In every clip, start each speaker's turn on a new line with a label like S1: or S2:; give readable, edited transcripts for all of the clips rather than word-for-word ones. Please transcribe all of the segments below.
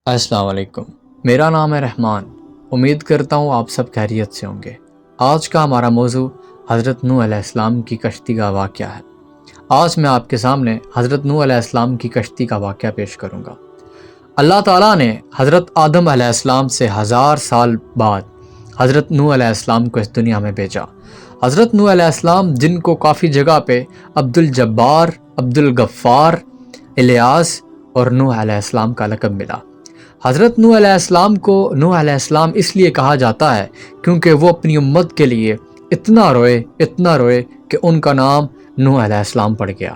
S1: السلام علیکم، میرا نام ہے رحمان۔ امید کرتا ہوں آپ سب خیریت سے ہوں گے۔ آج کا ہمارا موضوع حضرت نوح علیہ السلام کی کشتی کا واقعہ ہے۔ آج میں آپ کے سامنے حضرت نوح علیہ السلام کی کشتی کا واقعہ پیش کروں گا۔ اللہ تعالیٰ نے حضرت آدم علیہ السلام سے 1000 سال بعد حضرت نوح علیہ السلام کو اس دنیا میں بھیجا۔ حضرت نوح علیہ السلام، جن کو کافی جگہ پہ عبد الجبار، عبد الغفار، الیاس اور نوح علیہ السلام کا لقب ملا۔ حضرت نوح علیہ السلام کو نوح علیہ السلام اس لیے کہا جاتا ہے کیونکہ وہ اپنی امت کے لیے اتنا روئے کہ ان کا نام نوح علیہ السلام پڑ گیا۔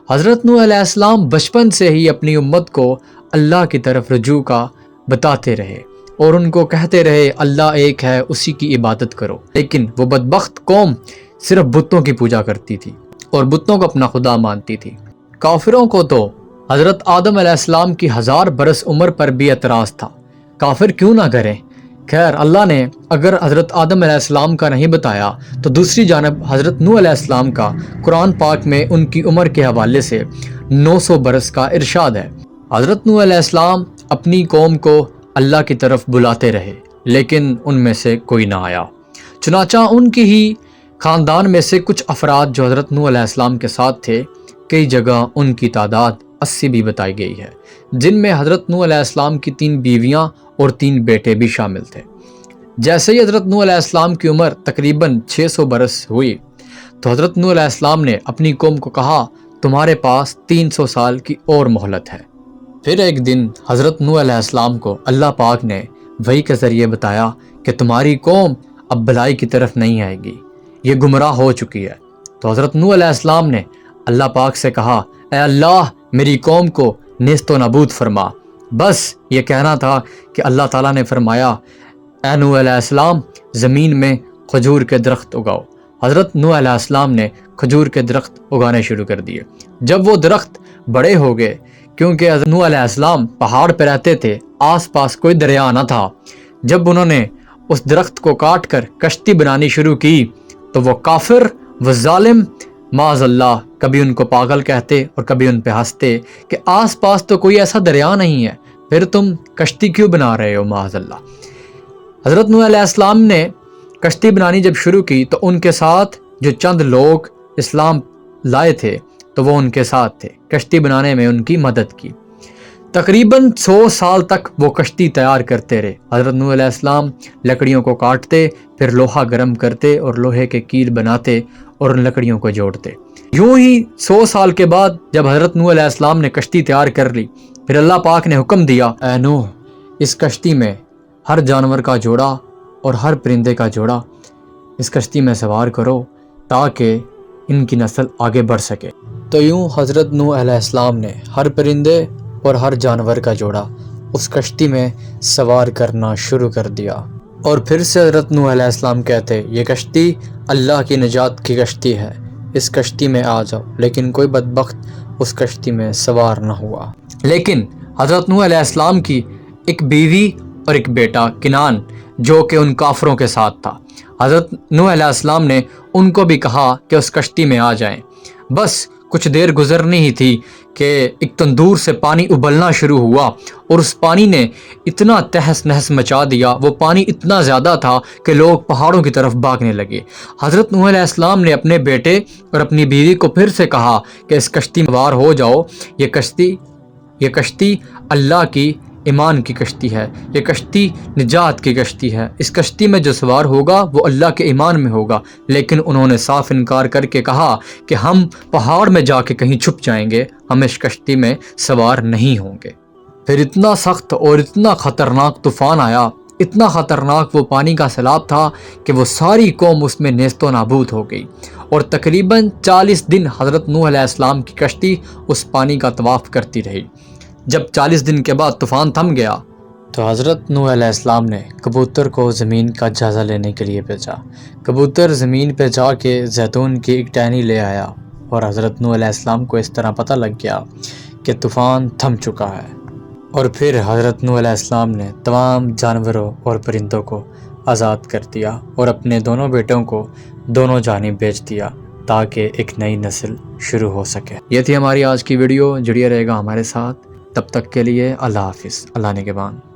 S1: حضرت نوح علیہ السلام بچپن سے ہی اپنی امت کو اللہ کی طرف رجوع کا بتاتے رہے اور ان کو کہتے رہے اللہ ایک ہے، اسی کی عبادت کرو۔ لیکن وہ بدبخت قوم صرف بتوں کی پوجا کرتی تھی اور بتوں کو اپنا خدا مانتی تھی۔ کافروں کو تو حضرت آدم علیہ السلام کی 1000 برس عمر پر بھی اعتراض تھا، کافر کیوں نہ کریں۔ خیر، اللہ نے اگر حضرت آدم علیہ السلام کا نہیں بتایا تو دوسری جانب حضرت نوح علیہ السلام کا قرآن پاک میں ان کی عمر کے حوالے سے 900 برس کا ارشاد ہے۔ حضرت نوح علیہ السلام اپنی قوم کو اللہ کی طرف بلاتے رہے لیکن ان میں سے کوئی نہ آیا۔ چنانچہ ان کی ہی خاندان میں سے کچھ افراد جو حضرت نوح علیہ السلام کے ساتھ تھے، کئی جگہ ان کی تعداد 80 بھی بتائی گئی ہے، جن میں حضرت نوح علیہ السلام کی 3 بیویاں اور 3 بیٹے بھی شامل تھے۔ جیسے ہی حضرت نوح علیہ السلام کی عمر تقریباً 600 برس ہوئی تو حضرت نوح علیہ السلام نے اپنی قوم کو کہا تمہارے پاس 300 سال کی اور مہلت ہے۔ پھر ایک دن حضرت نوح علیہ السلام کو اللہ پاک نے وحی کے ذریعے بتایا کہ تمہاری قوم اب بھلائی کی طرف نہیں آئے گی، یہ گمراہ ہو چکی ہے۔ تو حضرت نوح علیہ السلام نے اللہ پاک سے کہا اے اللہ، میری قوم کو نیست و نابود فرما۔ بس یہ کہنا تھا کہ اللہ تعالیٰ نے فرمایا اے نوح علیہ السلام، زمین میں کھجور کے درخت اگاؤ۔ حضرت نوح علیہ السلام نے کھجور کے درخت اگانے شروع کر دیے۔ جب وہ درخت بڑے ہو گئے، کیونکہ حضرت نوح علیہ السلام پہاڑ پہ رہتے تھے، آس پاس کوئی دریا نہ تھا، جب انہوں نے اس درخت کو کاٹ کر کشتی بنانی شروع کی تو وہ کافر و ظالم معاذ اللہ کبھی ان کو پاگل کہتے اور کبھی ان پہ ہنستے کہ آس پاس تو کوئی ایسا دریا نہیں ہے، پھر تم کشتی کیوں بنا رہے ہو معاذ اللہ۔ حضرت نوح علیہ السلام نے کشتی بنانی جب شروع کی تو ان کے ساتھ جو چند لوگ اسلام لائے تھے تو وہ ان کے ساتھ تھے، کشتی بنانے میں ان کی مدد کی۔ تقریباً 100 سال تک وہ کشتی تیار کرتے رہے۔ حضرت نوح علیہ السلام لکڑیوں کو کاٹتے، پھر لوہا گرم کرتے اور لوہے کے کیل بناتے اور ان لکڑیوں کو جوڑتے۔ یوں ہی 100 سال کے بعد جب حضرت نوح علیہ السلام نے کشتی تیار کر لی، پھر اللہ پاک نے حکم دیا اے نوح، اس کشتی میں ہر جانور کا جوڑا اور ہر پرندے کا جوڑا اس کشتی میں سوار کرو تاکہ ان کی نسل آگے بڑھ سکے۔ تو یوں حضرت نوح علیہ السلام نے ہر پرندے اور ہر جانور کا جوڑا اس کشتی میں سوار کرنا شروع کر دیا، اور پھر سے حضرت نوح علیہ السلام کہتے یہ کشتی اللہ کی نجات کی کشتی ہے، اس کشتی میں آ جاؤ، لیکن کوئی بدبخت اس کشتی میں سوار نہ ہوا۔ لیکن حضرت نوح علیہ السلام کی ایک بیوی اور ایک بیٹا کنعان جو کہ ان کافروں کے ساتھ تھا، حضرت نوح علیہ السلام نے ان کو بھی کہا کہ اس کشتی میں آ جائیں۔ بس کچھ دیر گزرنی ہی تھی کہ ایک تندور سے پانی ابلنا شروع ہوا اور اس پانی نے اتنا تہس نہس مچا دیا، وہ پانی اتنا زیادہ تھا کہ لوگ پہاڑوں کی طرف بھاگنے لگے۔ حضرت نوح علیہ السلام نے اپنے بیٹے اور اپنی بیوی کو پھر سے کہا کہ اس کشتی میں سوار ہو جاؤ، یہ کشتی اللہ کی ایمان کی کشتی ہے، یہ کشتی نجات کی کشتی ہے، اس کشتی میں جو سوار ہوگا وہ اللہ کے ایمان میں ہوگا۔ لیکن انہوں نے صاف انکار کر کے کہا کہ ہم پہاڑ میں جا کے کہیں چھپ جائیں گے، ہم اس کشتی میں سوار نہیں ہوں گے۔ پھر اتنا سخت اور اتنا خطرناک طوفان آیا، اتنا خطرناک وہ پانی کا سیلاب تھا کہ وہ ساری قوم اس میں نیست و نابود ہو گئی، اور تقریباً 40 دن حضرت نوح علیہ السلام کی کشتی اس پانی کا طواف کرتی رہی۔ جب 40 دن کے بعد طوفان تھم گیا تو حضرت نوح علیہ السلام نے کبوتر کو زمین کا جائزہ لینے کے لیے بھیجا۔ کبوتر زمین پہ جا کے زیتون کی ایک ٹہنی لے آیا، اور حضرت نوح علیہ السلام کو اس طرح پتہ لگ گیا کہ طوفان تھم چکا ہے، اور پھر حضرت نوح علیہ السلام نے تمام جانوروں اور پرندوں کو آزاد کر دیا اور اپنے دونوں بیٹوں کو دونوں جانب بھیج دیا تاکہ ایک نئی نسل شروع ہو سکے۔ یہ تھی ہماری آج کی ویڈیو، جڑیے رہے گا ہمارے ساتھ۔ تب تک کے لیے اللہ حافظ، اللہ نگہبان۔